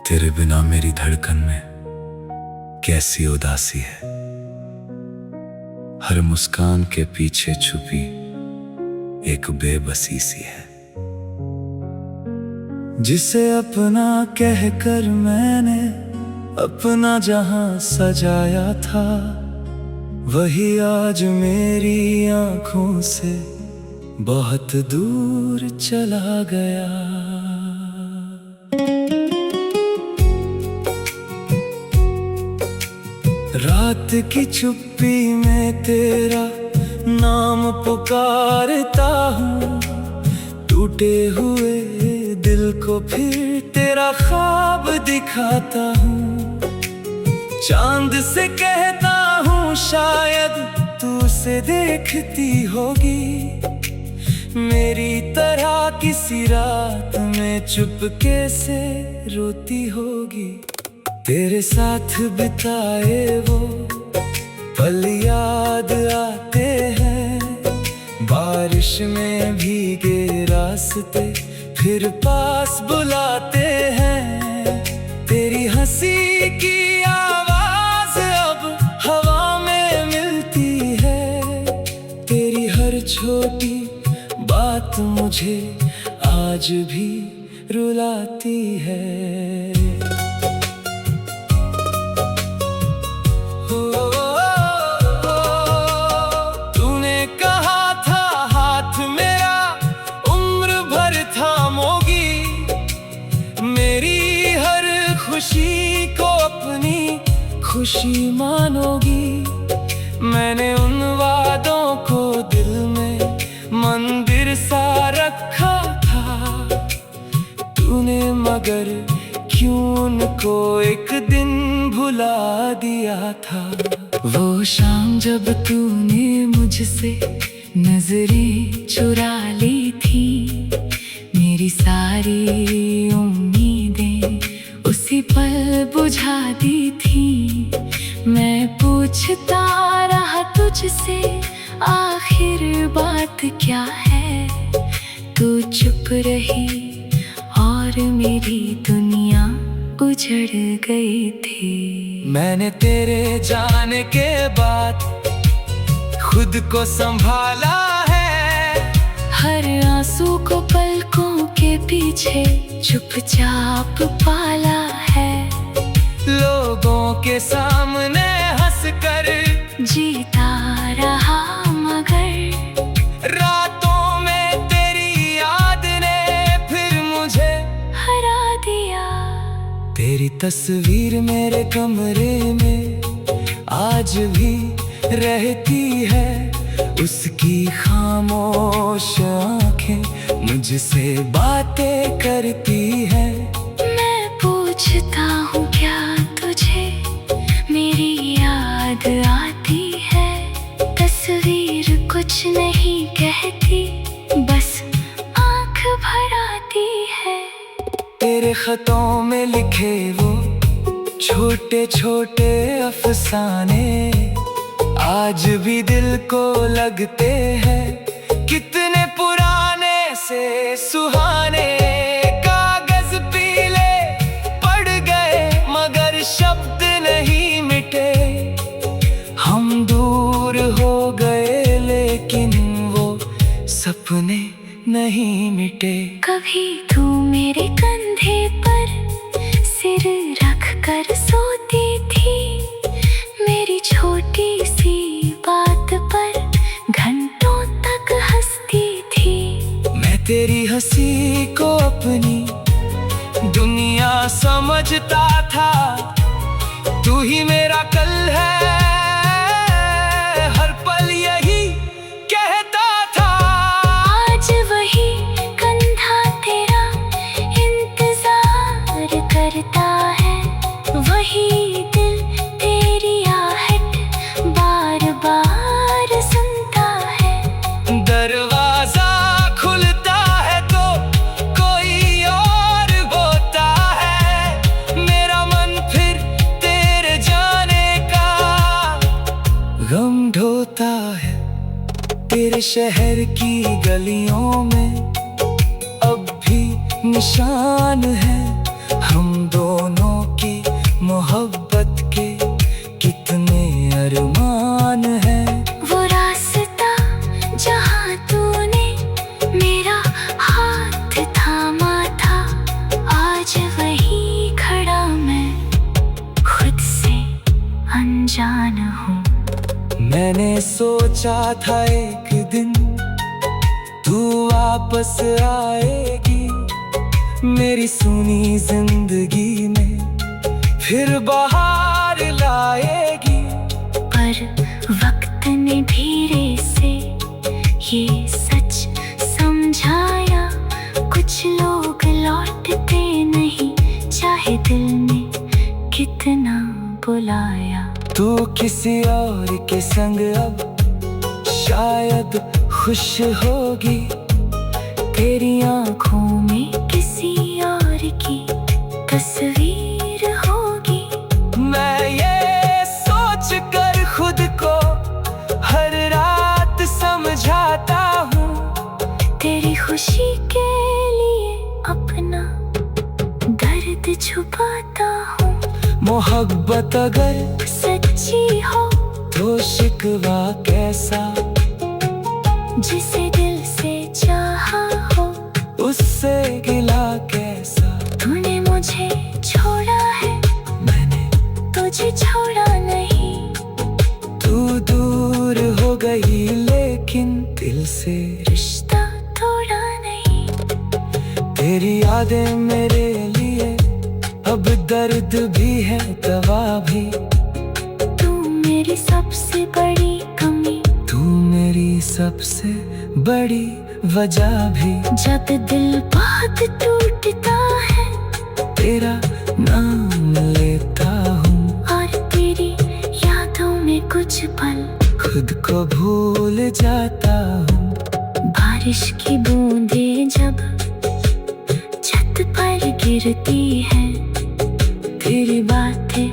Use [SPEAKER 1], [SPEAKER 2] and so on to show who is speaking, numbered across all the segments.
[SPEAKER 1] तेरे बिना मेरी धड़कन में कैसी उदासी है। हर मुस्कान के पीछे छुपी एक बेबसी सी है। जिसे अपना कहकर मैंने अपना जहां सजाया था, वही आज मेरी आंखों से बहुत दूर चला गया। रात की चुप्पी में तेरा नाम पुकारता हूँ, टूटे हुए दिल को फिर तेरा ख्वाब दिखाता हूँ। चांद से कहता हूँ शायद तू उसे देखती होगी, मेरी तरह किसी रात में चुपके से रोती होगी। तेरे साथ बिताए वो पल याद आते हैं, बारिश में भीगे रास्ते फिर पास बुलाते हैं। तेरी हंसी की आवाज अब हवा में मिलती है, तेरी हर छोटी बात मुझे आज भी रुलाती है। खुशी को अपनी खुशी मानोगी, मैंने उन वादों को दिल में मंदिर सा रखा था। तूने मगर क्यों उनको एक दिन भुला दिया था। वो शाम जब तूने मुझसे नजरें चुरा ली थी, मेरी सारी उसी पल बुझा दी थी। मैं पूछता रहा तुझसे आखिर बात क्या है, तू चुप रही और मेरी दुनिया उजड़ गई थी। मैंने तेरे जाने के बाद खुद को संभाला है, हर आंसू को पलकों के पीछे चुपचाप पाला है। लोगों के सामने हंसकर जीता रहा, मगर रातों में तेरी याद ने फिर मुझे हरा दिया। तेरी तस्वीर मेरे कमरे में आज भी रहती है, उसकी खामोश आंखें मुझसे बातें करती है। मैं पूछता हूँ क्या तुझे मेरी याद आती है, तस्वीर कुछ नहीं कहती, बस आँख भर आती है। तेरे खतों में लिखे वो छोटे छोटे अफसाने आज भी दिल को लगते हैं, कितने पुराने से सुहाने। कागज पीले पड़ गए मगर शब्द नहीं मिटे, हम दूर हो गए लेकिन वो सपने नहीं मिटे। कभी तू मेरे कंधे पर सिर रख कर सोती थी, मेरी छोटी सी बात पर घंटों तक हंसती थी। मैं तेरी हंसी को अपनी दुनिया समझता था, तू ही मेरा कल है, हर पल यही कहता था। आज वही कंधा तेरा इंतजार करता है, वही दिल तेरी आहट बार बार सुनता है। दरवाजा खुलता है तो कोई और होता है, मेरा मन फिर तेरे जाने का गम ढोता है। तेरे शहर की गलियों में अब भी निशान है, हम दोनों मोहब्बत के कितने अरमान हैं।
[SPEAKER 2] वो रास्ता जहाँ तूने मेरा हाथ थामा था, आज वही खड़ा मैं खुद से अनजान हूँ।
[SPEAKER 1] मैंने सोचा था एक दिन तू वापस आएगी, मेरी सुनी जिंदगी में फिर बाहर लाएगी।
[SPEAKER 2] पर वक्त ने धीरे से ये सच समझाया, कुछ लोग लौटते नहीं, चाहे दिल ने कितना बुलाया।
[SPEAKER 1] तू किसी और के संग अब शायद खुश होगी,
[SPEAKER 2] तेरी आँखों में किसी और की तस्वीर होगी।
[SPEAKER 1] मैं ये सोच कर खुद को हर रात समझाता हूँ,
[SPEAKER 2] तेरी खुशी के लिए अपना दर्द छुपाता हूँ।
[SPEAKER 1] मोहब्बत अगर
[SPEAKER 2] सच्ची हो
[SPEAKER 1] तो शिकवा कैसा,
[SPEAKER 2] जिसे दिल से चाहा हो
[SPEAKER 1] उससे गिला कैसा।
[SPEAKER 2] तूने मुझे छोड़ा है,
[SPEAKER 1] मैंने
[SPEAKER 2] तुझे छोड़ा नहीं।
[SPEAKER 1] तू दूर हो गई लेकिन दिल से
[SPEAKER 2] रिश्ता तोड़ा नहीं।
[SPEAKER 1] तेरी यादें मेरे लिए अब दर्द भी है दवा भी।
[SPEAKER 2] तू मेरी सबसे बड़ी कमी,
[SPEAKER 1] तू मेरी सबसे बड़ी वजह भी।
[SPEAKER 2] जब दिल बहुत टूटता है
[SPEAKER 1] तेरा नाम लेता हूँ,
[SPEAKER 2] और तेरी यादों में कुछ पल
[SPEAKER 1] खुद को भूल जाता हूँ।
[SPEAKER 2] बारिश की बूंदें जब छत पर गिरती हैं, तेरी बातें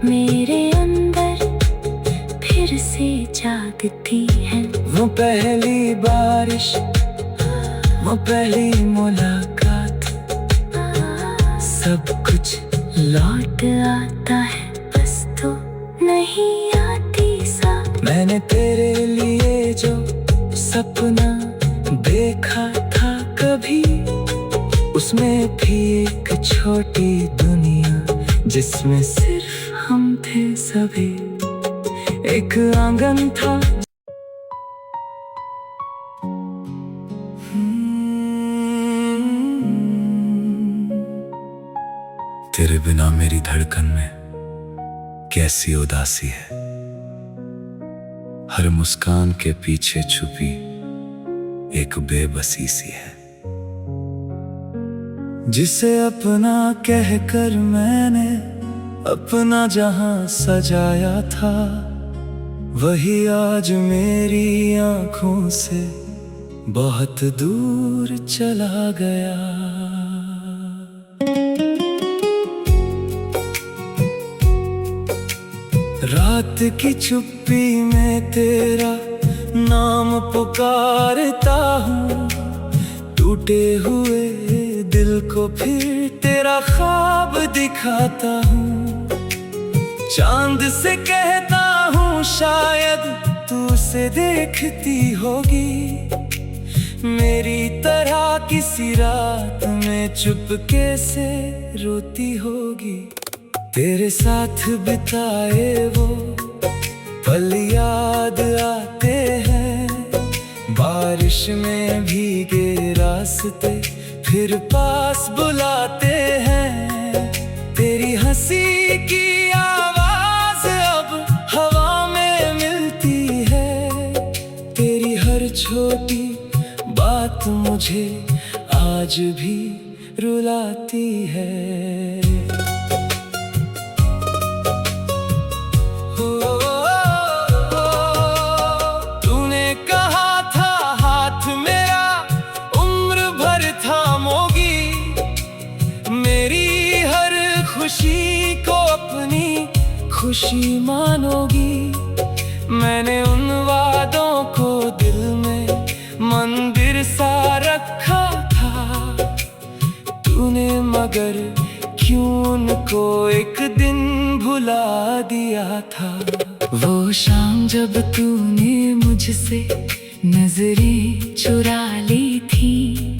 [SPEAKER 2] मेरे अंदर फिर से जागती हैं।
[SPEAKER 1] वो पहली बारिश, वो पहली मुलाकात, सब कुछ
[SPEAKER 2] लौट आता है, बस तो नहीं आती साथ।
[SPEAKER 1] मैंने तेरे लिए जो सपना देखा था कभी, उसमें भी एक छोटी दुनिया जिसमें सिर्फ हम थे सभी। एक आंगन था तेरे बिना मेरी धड़कन में कैसी उदासी है, हर मुस्कान के पीछे छुपी एक बेबसी सी है। जिसे अपना कहकर मैंने अपना जहां सजाया था, वही आज मेरी आंखों से बहुत दूर चला गया। रात की चुप्पी में तेरा नाम पुकारता हूँ, टूटे हुए दिल को फिर तेरा ख्वाब दिखाता हूँ। चांद से कहता हूँ शायद तू उसे देखती होगी, मेरी तरह किसी रात में चुपके से रोती होगी। तेरे साथ बिताए वो पल याद आते हैं, बारिश में भीगे रास्ते फिर पास बुलाते हैं। तेरी हंसी की आवाज अब हवा में मिलती है, तेरी हर छोटी बात मुझे आज भी रुलाती है। खुशी को अपनी खुशी मानोगी, मैंने उन वादों को दिल में मंदिर सा रखा था, तूने मगर क्यों उनको एक दिन शाम जब तूने मुझसे नजरें चुरा ली थी,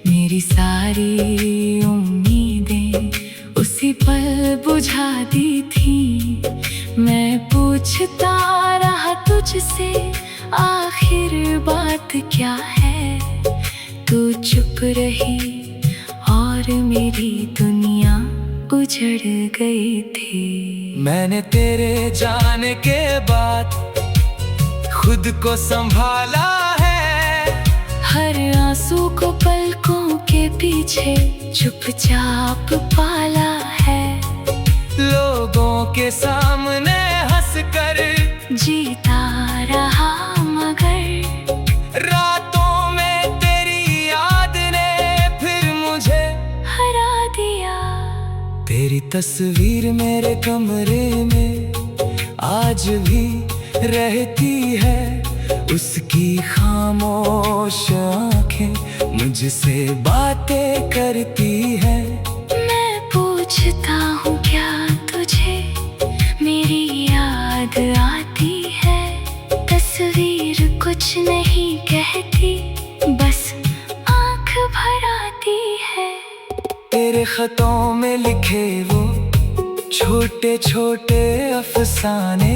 [SPEAKER 1] मेरी सारी उम्मीदें उसी पल बुझा दी थी। मैं पूछता रहा तुझसे आखिर बात क्या है, तू चुप रही और मेरी दुनिया उजड़ गई थी। मैंने तेरे जाने के बाद खुद को संभाला है, हर आंसू को पलकों के पीछे चुपचाप पाला है। लोगों के सामने हंसकर जीता रहा, मगर रातों में तेरी याद ने फिर मुझे हरा दिया। तेरी तस्वीर मेरे कमरे में आज भी रहती है, उसकी खामोश आंखें मुझसे बातें करती है। मैं पूछता हूँ क्या तुझे मेरी याद आती है, तस्वीर कुछ नहीं कहती, बस आँख भर आती है। तेरे खतों में लिखे वो छोटे छोटे अफसाने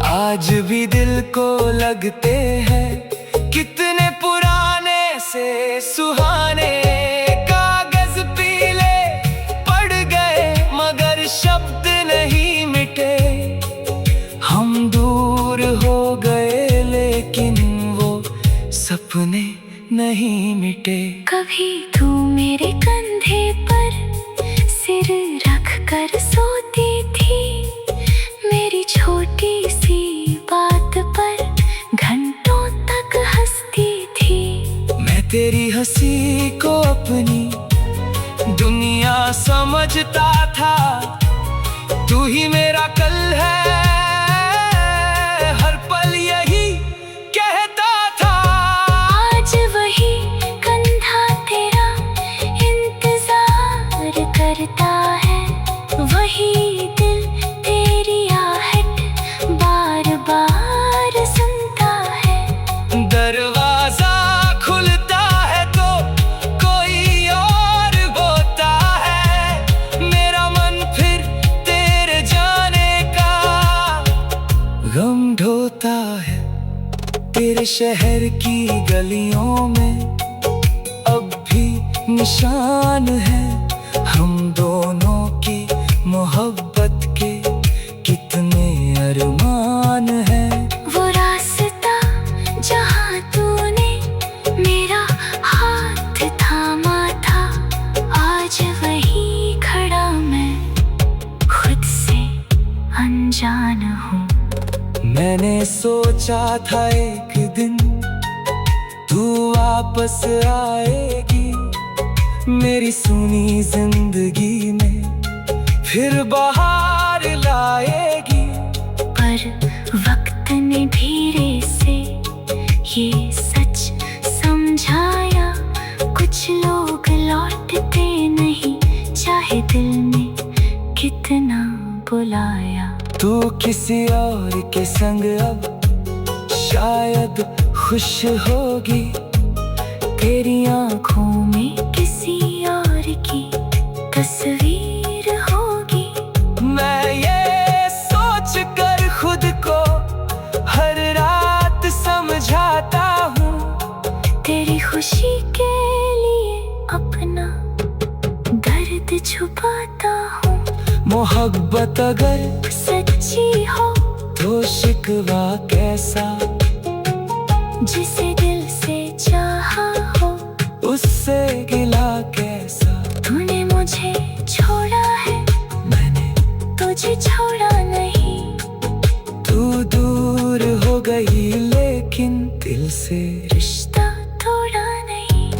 [SPEAKER 1] आज भी दिल को लगते हैं, कितने पुराने से सुहाने। कागज पीले पड़ गए मगर शब्द नहीं मिटे, हम दूर हो गए लेकिन वो सपने नहीं मिटे। कभी तू मेरे कंधे पर सिर रख कर सोती थी, मेरी छोटी सी बात पर घंटों तक हंसती थी। मैं तेरी हंसी को अपनी दुनिया समझता था, तू ही मेरा कल है, हर पल यही कहता था। आज वही कंधा तेरा इंतजार करता है, वही दिल तेरी आहट बार बार सुनता है। दरवाजा खुलता है तो कोई और होता है, मेरा मन फिर तेरे जाने का गम ढोता है। तेरे शहर की गलियों में अब भी निशान है, हम दोनों की मोहब्बत के कितने अरमान हैं। वो रास्ता जहाँ तूने मेरा हाथ थामा था, आज वही खड़ा मैं खुद से अनजान हूँ। मैंने सोचा था एक दिन तू वापस आएगी, मेरी सुनी जिंदगी में फिर बाहर लाएगी। पर वक्त ने धीरे से ये सच समझाया, कुछ लोग लौटते नहीं चाहे दिल ने कितना बुलाया। तू किसी और के संग अब शायद खुश होगी, तेरी आंखों में किसी और की तस्वीर होगी। मैं ये सोच कर खुद को हर रात समझाता हूँ, तेरी खुशी के लिए अपना दर्द छुपाता हूँ। मोहब्बत अगर सच्ची हो तो शिकवा कैसा, जिसे दिल से चाहा हो उससे गिला कैसा। तूने मुझे छोड़ा है, मैंने तुझे छोड़ा नहीं, तू दूर हो गई लेकिन दिल से रिश्ता तोड़ा नहीं।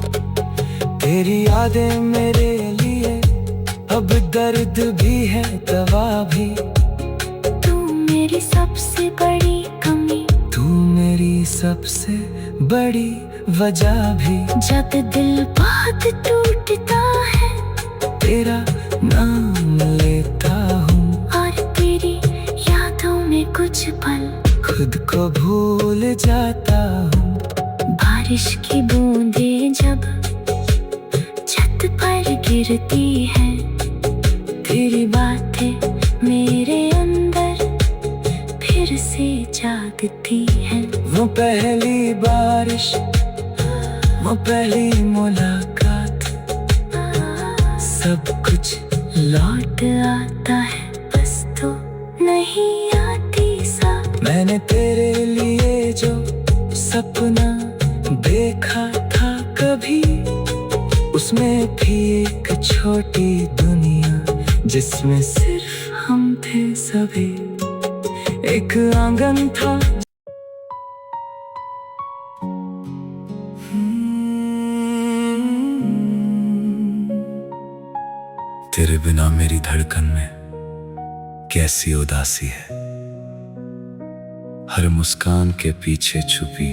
[SPEAKER 1] तेरी यादें मेरे लिए अब दर्द भी है दवा भी,
[SPEAKER 2] तू मेरी सबसे बड़ी कमी,
[SPEAKER 1] तू मेरी सबसे बड़ी वजह भी।
[SPEAKER 2] जब दिल बहुत टूटता है
[SPEAKER 1] तेरा नाम लेता हूँ
[SPEAKER 2] और तेरी यादों में कुछ कुछ पल
[SPEAKER 1] खुद को भूल जाता हूँ।
[SPEAKER 2] बारिश की बूंदें जब छत पर गिरती हैं, तेरी बातें मेरे अंदर फिर से जागती हैं।
[SPEAKER 1] वो पहली बारिश, वो पहली मुलाकात, सब कुछ
[SPEAKER 2] लौट आता है, बस तो नहीं आती साथ।
[SPEAKER 1] मैंने तेरे लिए जो सपना देखा था कभी, उसमें थी एक छोटी दुनिया जिसमें सिर्फ हम थे सभी। एक आंगन था तेरे बिना मेरी धड़कन में कैसी उदासी है। हर मुस्कान के पीछे छुपी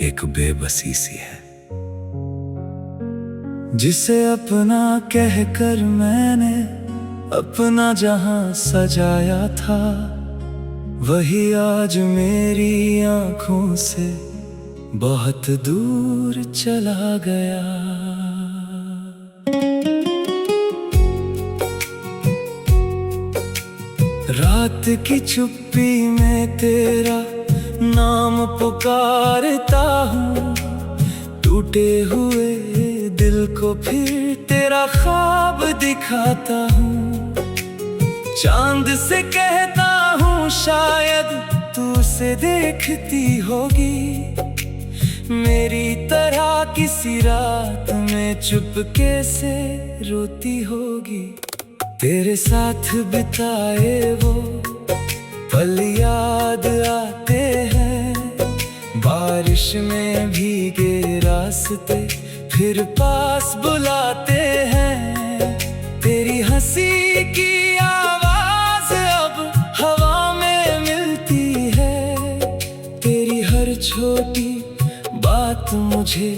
[SPEAKER 1] एक बेबसी सी है, जिसे अपना कहकर मैंने अपना जहां सजाया था, वही आज मेरी आंखों से बहुत दूर चला गया। रात की चुप्पी में तेरा नाम पुकारता हूँ, टूटे हुए दिल को फिर तेरा ख्वाब दिखाता हूँ। चांद से कहता हूँ शायद तू उसे देखती होगी, मेरी तरह किसी रात में चुपके से रोती होगी। तेरे साथ बिताए वो पल याद आते हैं, बारिश में भीगे रास्ते फिर पास बुलाते हैं। तेरी हंसी की आवाज अब हवा में मिलती है, तेरी हर छोटी बात मुझे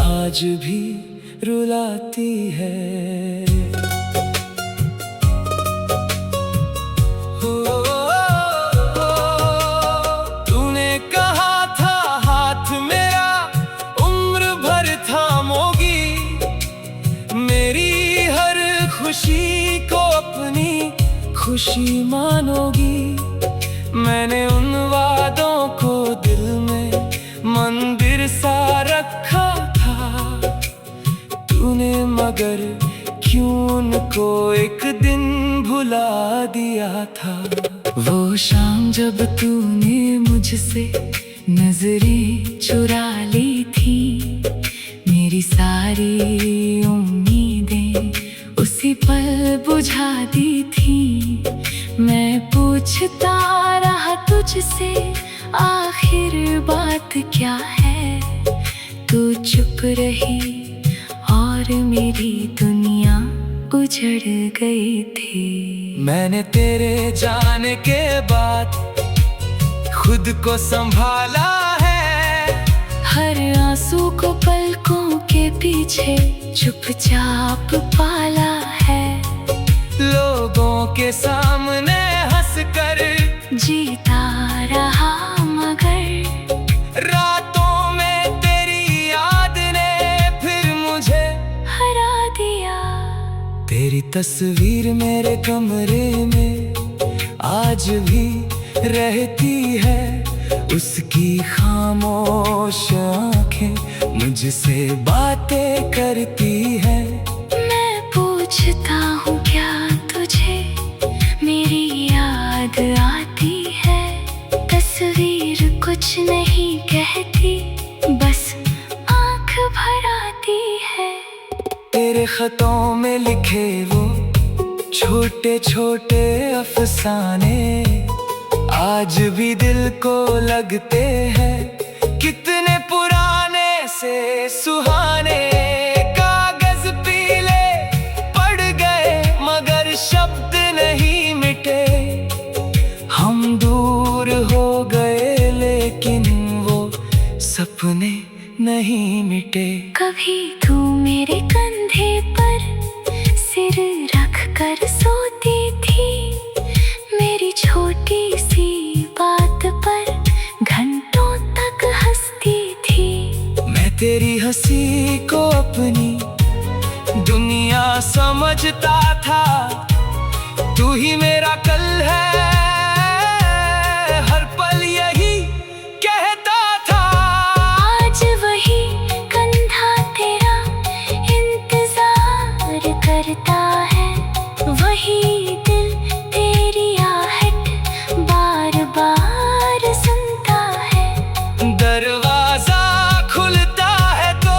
[SPEAKER 1] आज भी रुलाती है। खुशी को अपनी खुशी मानोगी, मैंने उन वादों को दिल में मंदिर सा रखा था, तूने मगर क्यों उनको एक दिन भुला दिया था। वो शाम जब तूने मुझसे नजरें चुरा ली थी, मेरी सारी उम्मीदें उसी पल बुझा दी थी। मैं पूछता रहा तुझसे आखिर बात क्या है, तू चुप रही और मेरी दुनिया उजड़ गई थी। मैंने तेरे जाने के बाद खुद को संभाला है, हर आंसू को पलकों के पीछे चुपचाप पाला है। लोगों के सामने हंसकर जीता रहा, मगर रातों में तेरी याद ने फिर मुझे हरा दिया। तेरी तस्वीर मेरे कमरे में आज भी रहती है, उसकी खामोश आंखें मुझसे बातें करती है।
[SPEAKER 2] मैं पूछता हूँ क्या तुझे मेरी याद आती है, तस्वीर कुछ नहीं कहती, बस आँख भर आती है।
[SPEAKER 1] तेरे खतों में लिखे वो छोटे छोटे अफसाने आज भी दिल को लगते हैं, कितने पुराने से सुहाने। कागज पीले पड़ गए मगर शब्द नहीं मिटे, हम दूर हो गए लेकिन वो सपने नहीं मिटे।
[SPEAKER 2] कभी तू मेरे कंधे पर सिर रख कर सोती थी, मेरी छोटी सी
[SPEAKER 1] तेरी हंसी को अपनी दुनिया समझता था। तू ही मेरा कल है, हर पल यही कहता था।
[SPEAKER 2] आज वही कंधा तेरा इंतजार करता है, वही दिल तेरी आहट बार बार सुनता है।
[SPEAKER 1] दरवाजा खुलता है तो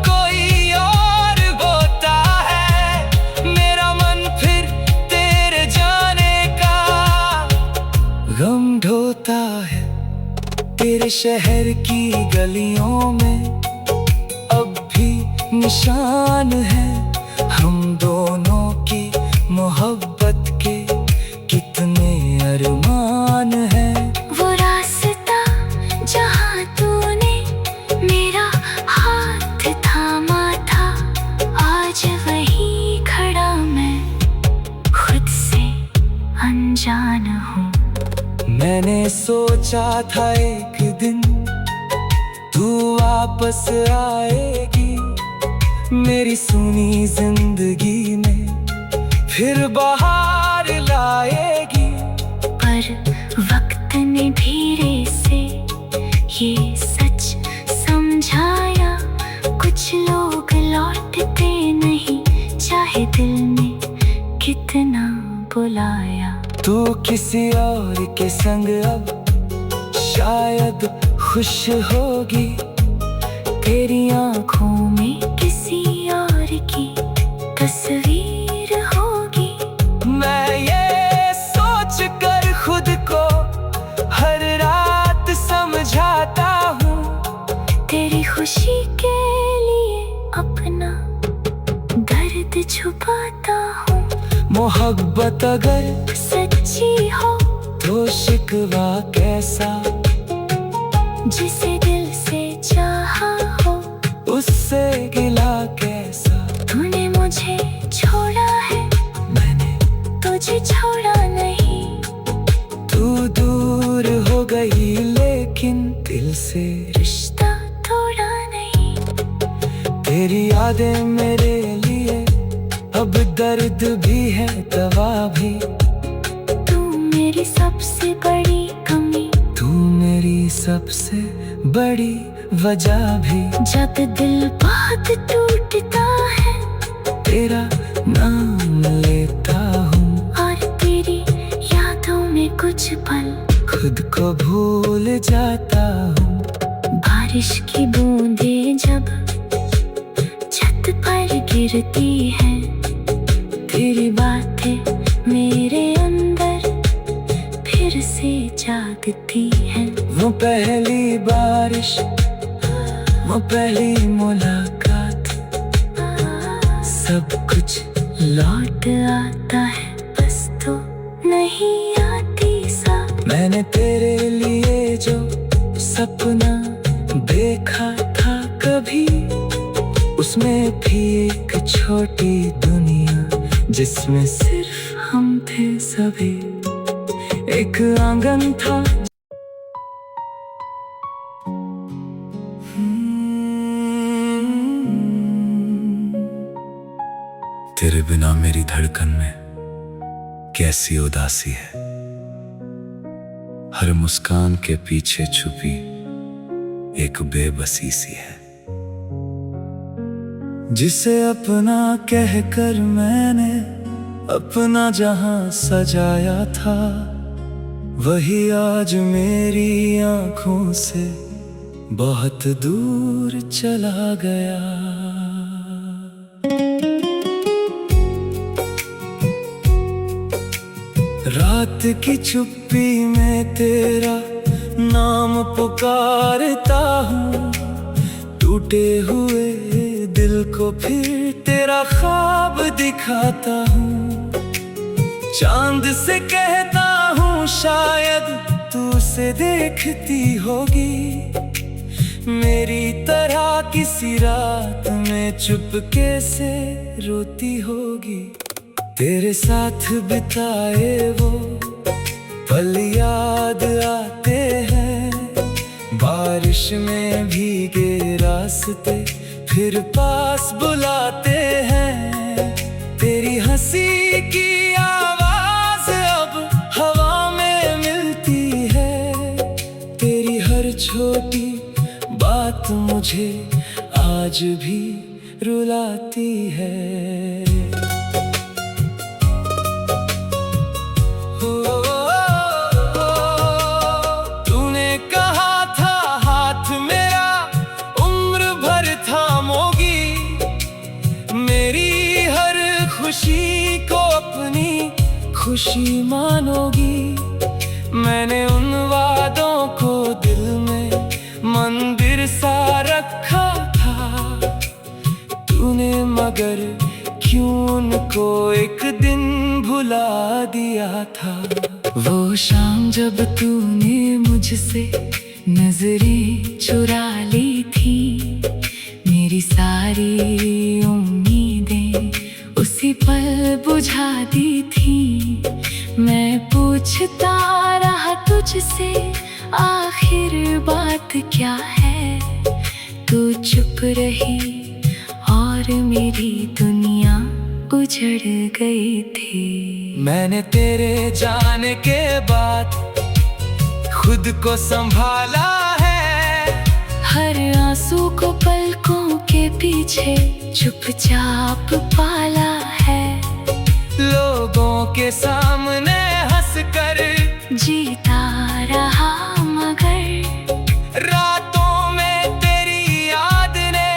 [SPEAKER 1] कोई और होता है, मेरा मन फिर तेरे जाने का गम ढोता है। तेरे शहर की गलियों में अब भी निशान है हम दोनों की मोहब्बत के कितने अरमान हैं।
[SPEAKER 2] वो रास्ता जहाँ तूने मेरा हाथ थामा था, आज वही खड़ा मैं खुद से अनजान हूँ।
[SPEAKER 1] मैंने सोचा था एक दिन तू वापस आएगी, मेरी सुनी जिंदगी में फिर बहार लाएगी।
[SPEAKER 2] पर वक्त ने धीरे से ये सच समझाया, कुछ लोग लौटते नहीं चाहे दिल ने कितना बुलाया।
[SPEAKER 1] तू किसी और के संग अब शायद खुश होगी, तेरी आंखों में किसी और की तस्वीर होगी। मैं ये सोच कर खुद को हर रात समझाता हूँ,
[SPEAKER 2] तेरी खुशी के लिए अपना दर्द छुपाता हूँ।
[SPEAKER 1] मोहब्बत अगर
[SPEAKER 2] सच्ची हो
[SPEAKER 1] तो शिकवा कैसा,
[SPEAKER 2] जिसे दिल से चाहा हो
[SPEAKER 1] उससे गिला कैसा।
[SPEAKER 2] तूने मुझे छोड़ा है,
[SPEAKER 1] मैंने
[SPEAKER 2] तुझे छोड़ा नहीं।
[SPEAKER 1] तू दूर हो गई लेकिन दिल से
[SPEAKER 2] रिश्ता तोड़ा नहीं।
[SPEAKER 1] तेरी यादें मेरे लिए अब दर्द भी है दवा भी।
[SPEAKER 2] तू मेरी सबसे बड़ी कमी,
[SPEAKER 1] तू मेरी सबसे बड़ी वजह भी।
[SPEAKER 2] जब दिल बहुत टूटता है
[SPEAKER 1] तेरा नाम लेता हूँ,
[SPEAKER 2] और तेरी यादों में कुछ पल
[SPEAKER 1] खुद को भूल जाता हूँ।
[SPEAKER 2] बारिश की बूंदें जब छत पर गिरती हैं, तेरी बातें मेरे अंदर फिर से जागती हैं।
[SPEAKER 1] वो पहली बारिश, वो पहली मुलाकात, सब कुछ
[SPEAKER 2] लौट आता है बस तो नहीं आती साथ।
[SPEAKER 1] मैंने तेरे लिए जो सपना देखा था कभी, उसमें भी एक छोटी दुनिया जिसमें सिर्फ हम थे सभी। एक आंगन था तेरे बिना मेरी धड़कन में कैसी उदासी है, हर मुस्कान के पीछे छुपी एक बेबसी सी है। जिसे अपना कहकर मैंने अपना जहां सजाया था, वही आज मेरी आंखों से बहुत दूर चला गया। रात की चुप्पी में तेरा नाम पुकारता हूँ, टूटे हुए दिल को फिर तेरा ख्वाब दिखाता हूँ। चांद से कहता हूँ शायद तू उसे देखती होगी, मेरी तरह किसी रात में चुपके से रोती होगी। तेरे साथ बिताए वो पल याद आते हैं, बारिश में भीगे रास्ते फिर पास बुलाते हैं। तेरी हंसी की आवाज अब हवा में मिलती है। तेरी हर छोटी बात मुझे आज भी रुलाती है। तूने कहा था हाथ मेरा उम्र भर थामोगी, मेरी हर खुशी को अपनी खुशी मानोगी। मैंने उन वादों को दिल में मंदिर सा रखा था, तूने मगर क्यों उनको एक दिन भुला दिया था। वो शाम जब तूने मुझसे नजरें चुरा ली थी, मेरी सारी उम्मीदें उसी पल बुझा दी थी। मैं पूछता रहा तुझसे आखिर बात क्या है, तू चुप रही और मेरी दुनिया उजड़ गई थी। मैंने तेरे जाने के बाद खुद को संभाला है, हर आंसू को पलकों के पीछे चुपचाप पाला है। लोगों के सामने हंसकर जीता रहा, मगर रातों में तेरी याद ने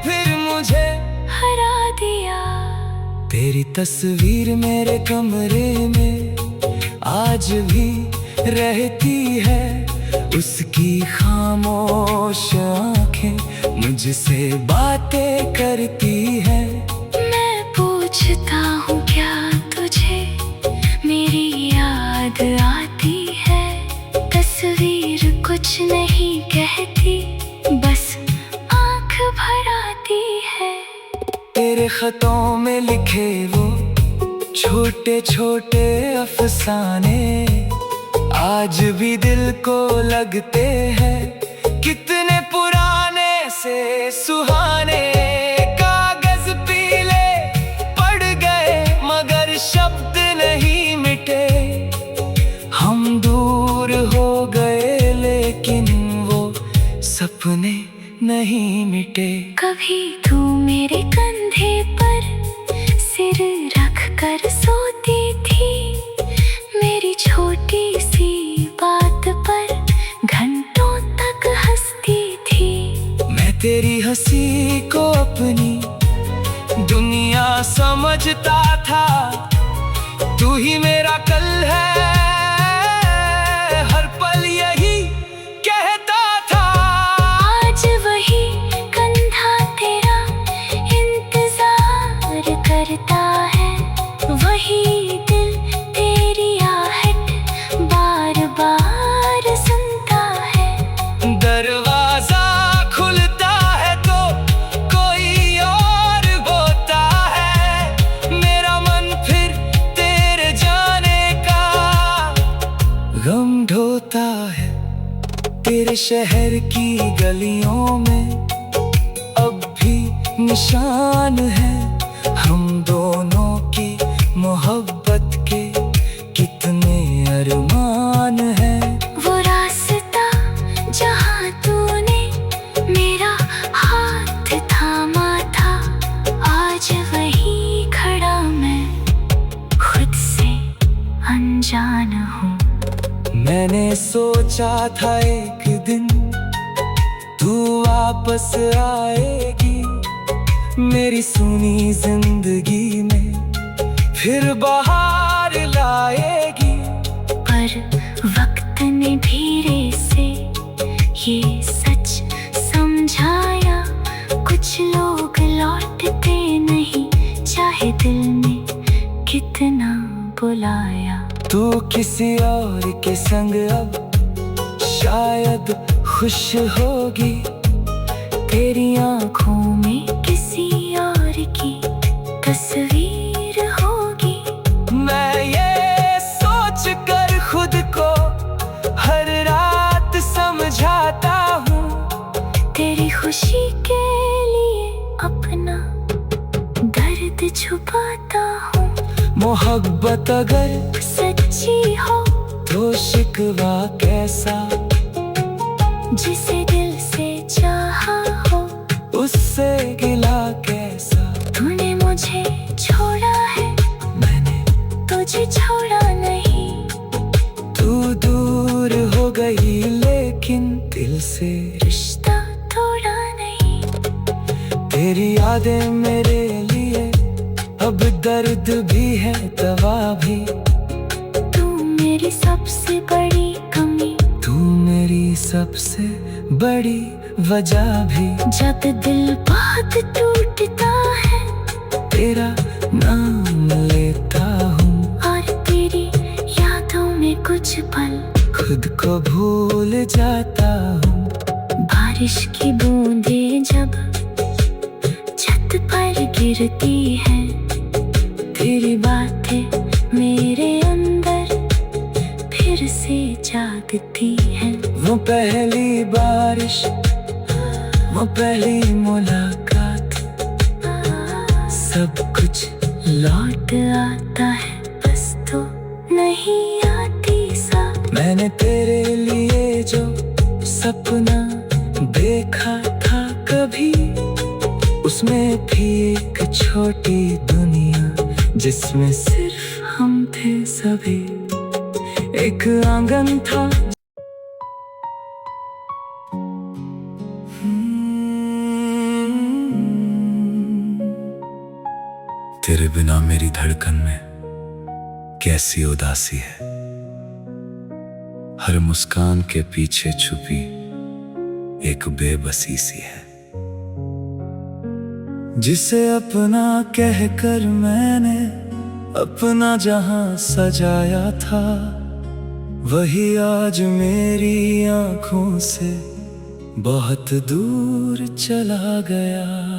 [SPEAKER 1] फिर मुझे हरा दिया। तेरी तस्वीर मेरे कमरे में आज भी रहती है, उसकी खामोश आँखें मुझसे बातें करती है। मैं पूछता हूँ क्या तुझे मेरी याद आती है, तस्वीर कुछ नहीं कहती, बस आँख भर आती है। तेरे खतों में लिखे वो छोटे छोटे अफसाने आज भी दिल को लगते हैं, कितने पुराने से सुहाने। कागज पीले पड़ गए मगर शब्द नहीं मिटे, हम दूर हो गए लेकिन वो सपने नहीं मिटे। कभी तू मेरे कंधे पर सिर रख कर सोती थी, मेरी छोटी सी बात पर घंटों तक हंसती थी। मैं तेरी हंसी को अपनी दुनिया समझता था, तू ही मेरा कल है, हर पल यही कहता था। आज वही कंधा तेरा इंतजार करता है, वही दिल तेरी आहट बार बार सुनता है। दरवाजा खुलता है तो कोई और होता है, मेरा मन फिर तेरे जाने का गम ढोता है। तेरे शहर की गलियों में अब भी निशान है, हम दोनों की मोहब्बत के कितने अरमान हैं। वो रास्ता जहाँ तूने मेरा हाथ थामा था, आज वहीं खड़ा मैं खुद से अनजान हूँ। मैंने सोचा था एक दिन तू वापस आएगी, मेरी सुनी जिंदगी में फिर बाहर लाएगी। पर वक्त ने धीरे से ये सच समझाया, कुछ लोग लौटते नहीं चाहे दिल ने कितना बुलाया। तू किसी और के संग अब शायद खुश होगी, तेरी आंखों में किसी और की तस्वीर होगी। मैं ये सोच कर खुद को हर रात समझाता
[SPEAKER 2] खुशी के लिए अपना दर्द छुपाता हूँ।
[SPEAKER 1] मोहब्बत अगर
[SPEAKER 2] सच्ची हो
[SPEAKER 1] तो शिकवा कैसा,
[SPEAKER 2] जिसे दिल से चाहा हो
[SPEAKER 1] उससे गिला कैसा।
[SPEAKER 2] तूने मुझे छोड़ा है,
[SPEAKER 1] मैंने
[SPEAKER 2] तुझे छोड़ा नहीं।
[SPEAKER 1] तू दूर हो गई लेकिन दिल से
[SPEAKER 2] रिश्ता तोड़ा नहीं।
[SPEAKER 1] तेरी यादें मेरे लिए अब दर्द भी है दवा भी।
[SPEAKER 2] तू मेरी सबसे बड़ी कमी,
[SPEAKER 1] तू मेरी सबसे बड़ी वजह भी।
[SPEAKER 2] जब दिल बहुत टूटता है
[SPEAKER 1] तेरा नाम लेता हूँ
[SPEAKER 2] और तेरी यादों में कुछ पल
[SPEAKER 1] खुद को भूल जाता हूँ।
[SPEAKER 2] बारिश की बूंदें जब छत पर गिरती हैं, तेरी बातें मेरे अंदर फिर से जागती हैं।
[SPEAKER 1] वो पहली बारिश, वो पहली मुलाकात, सब कुछ
[SPEAKER 2] लौट आता है बस तो नहीं आती साथ।
[SPEAKER 1] मैंने तेरे लिए जो सपना देखा था कभी, उसमें भी एक छोटी दुनिया जिसमें सिर्फ हम थे सभी। एक आंगन था तेरे बिना मेरी धड़कन में कैसी उदासी है। हर मुस्कान के पीछे छुपी एक बेबसी सी है, जिसे अपना कहकर मैंने अपना जहां सजाया था, वही आज मेरी आंखों से बहुत दूर चला गया।